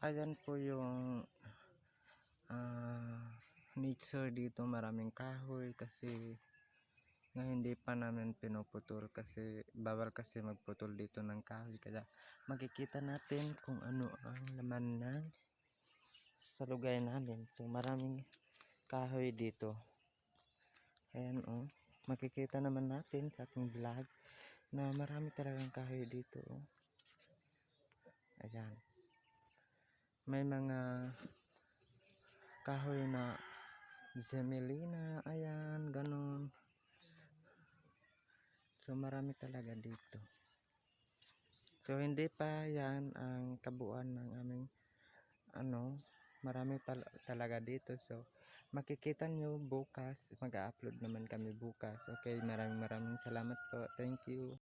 Ayan po yung nature dito, maraming kahoy kasi ngayon hindi pa namin pinuputol kasi bawal kasi magputol dito ng kahoy, kaya makikita natin kung ano ang laman ng sa lugar namin. So maraming kahoy dito, ayan makikita naman natin sa ating vlog na marami talagang kahoy dito ayan, may mga kahoy na Gemelina, ayan, ganon. So marami talaga dito. So hindi pa yan ang kabuuan ng aming marami pa talaga dito. So makikita nyo bukas, mag-upload naman kami bukas. Okay, maraming salamat po. Thank you.